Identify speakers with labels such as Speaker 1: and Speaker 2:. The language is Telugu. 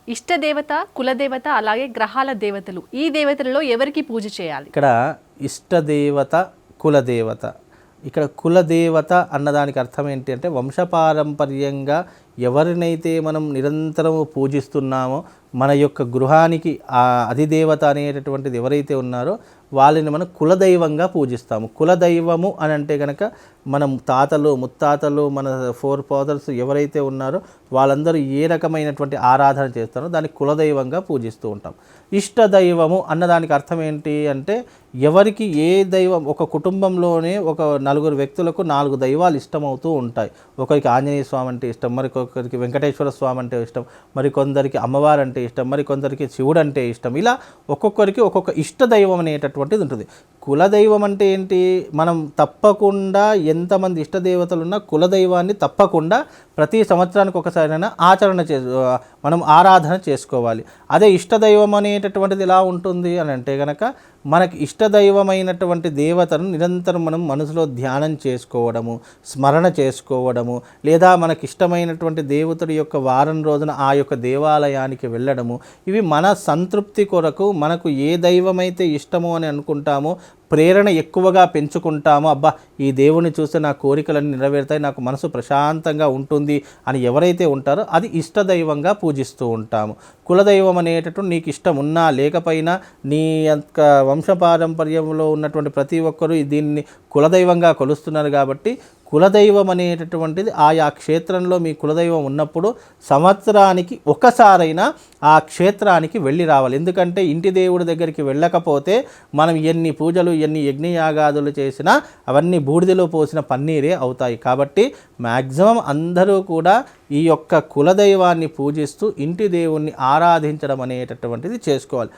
Speaker 1: ఇష్టదేవత, కులదేవత, అలాగే గ్రహాల దేవతలు, ఈ దేవతలలో ఎవరికి పూజ చేయాలి?
Speaker 2: ఇక్కడ ఇష్టదేవత, కులదేవత. ఇక్కడ కులదేవత అన్నదానికి అర్థం ఏంటి అంటే వంశపారంపర్యంగా ఎవరినైతే మనం నిరంతరం పూజిస్తున్నామో మన యొక్క గృహానికి ఆ అధిదేవత అనేటటువంటిది ఎవరైతే ఉన్నారో వాళ్ళని మనం కులదైవంగా పూజిస్తాము. కులదైవము అని అంటే కనుక మనం తాతలు ముత్తాతలు మన ఫోర్ ఫాదర్స్ ఎవరైతే ఉన్నారో వాళ్ళందరూ ఏ రకమైనటువంటి ఆరాధన చేస్తారో దాన్ని కులదైవంగా పూజిస్తూ ఉంటాం. ఇష్టదైవము అన్నదానికి అర్థం ఏంటి అంటే ఎవరికి ఏ దైవం, ఒక కుటుంబంలోనే ఒక నలుగురు వ్యక్తులకు 4 దైవాలు ఇష్టమవుతూ ఉంటాయి. ఒకరికి ఆంజనేయ స్వామి అంటే ఇష్టం, మరికొకరికి వెంకటేశ్వర స్వామి అంటే ఇష్టం, మరికొందరికి అమ్మవారు అంటే ఇష్టం, మరికొందరికి శివుడు అంటే ఇష్టం. ఇలా ఒక్కొక్కరికి ఒక్కొక్క ఇష్టదైవం అనేటటువంటిది ఉంటుంది. కులదైవం అంటే ఏంటి? మనం తప్పకుండా ఎంతమంది ఇష్టదేవతలు ఉన్నా కులదైవాన్ని తప్పకుండా ప్రతి సంవత్సరానికి ఒకసారైనా మనం ఆరాధన చేసుకోవాలి. అదే ఇష్టదైవం అనేటటువంటిది ఎలా ఉంటుంది అని అంటే కనుక మనకి ఇష్టదైవమైనటువంటి దేవతను నిరంతరం మనం మనసులో ధ్యానం చేసుకోవడము, స్మరణ చేసుకోవడము, లేదా మనకి ఇష్టమైనటువంటి దేవతడి యొక్క వారం రోజున ఆ యొక్క దేవాలయానికి వెళ్ళడము, ఇవి మన సంతృప్తి కొరకు మనకు ఏ దైవమైతే ఇష్టమో అని అనుకుంటామో ప్రేరణ ఎక్కువగా పెంచుకుంటామో, అబ్బా ఈ దేవుని చూస్తే నా కోరికలన్నీ నెరవేరుతాయి, నాకు మనసు ప్రశాంతంగా ఉంటుంది అని ఎవరైతే ఉంటారో అది ఇష్టదైవంగా పూజిస్తూ ఉంటాము. కులదైవం అనేటటువంటి నీకు ఇష్టం ఉన్నా లేకపోయినా నీ యొక్క వంశపారంపర్యంలో ఉన్నటువంటి ప్రతి ఒక్కరూ దీన్ని కులదైవంగా కొలుస్తున్నారు కాబట్టి కులదైవం అనేటటువంటిది ఆయా క్షేత్రంలో మీ కులదైవం ఉన్నప్పుడు సంవత్సరానికి ఒకసారైనా ఆ క్షేత్రానికి వెళ్ళి రావాలి. ఎందుకంటే ఇంటి దేవుడి దగ్గరికి వెళ్ళకపోతే మనం ఎన్ని పూజలు ఎన్ని యజ్ఞయాగాదులు చేసినా అవన్నీ బూడిదలో పోసిన పన్నీరే అవుతాయి. కాబట్టి మ్యాక్సిమం అందరూ కూడా ఈ యొక్క కులదైవాన్ని పూజిస్తూ ఇంటి దేవుణ్ణి ఆరాధించడం అనేటటువంటిది చేసుకోవాలి.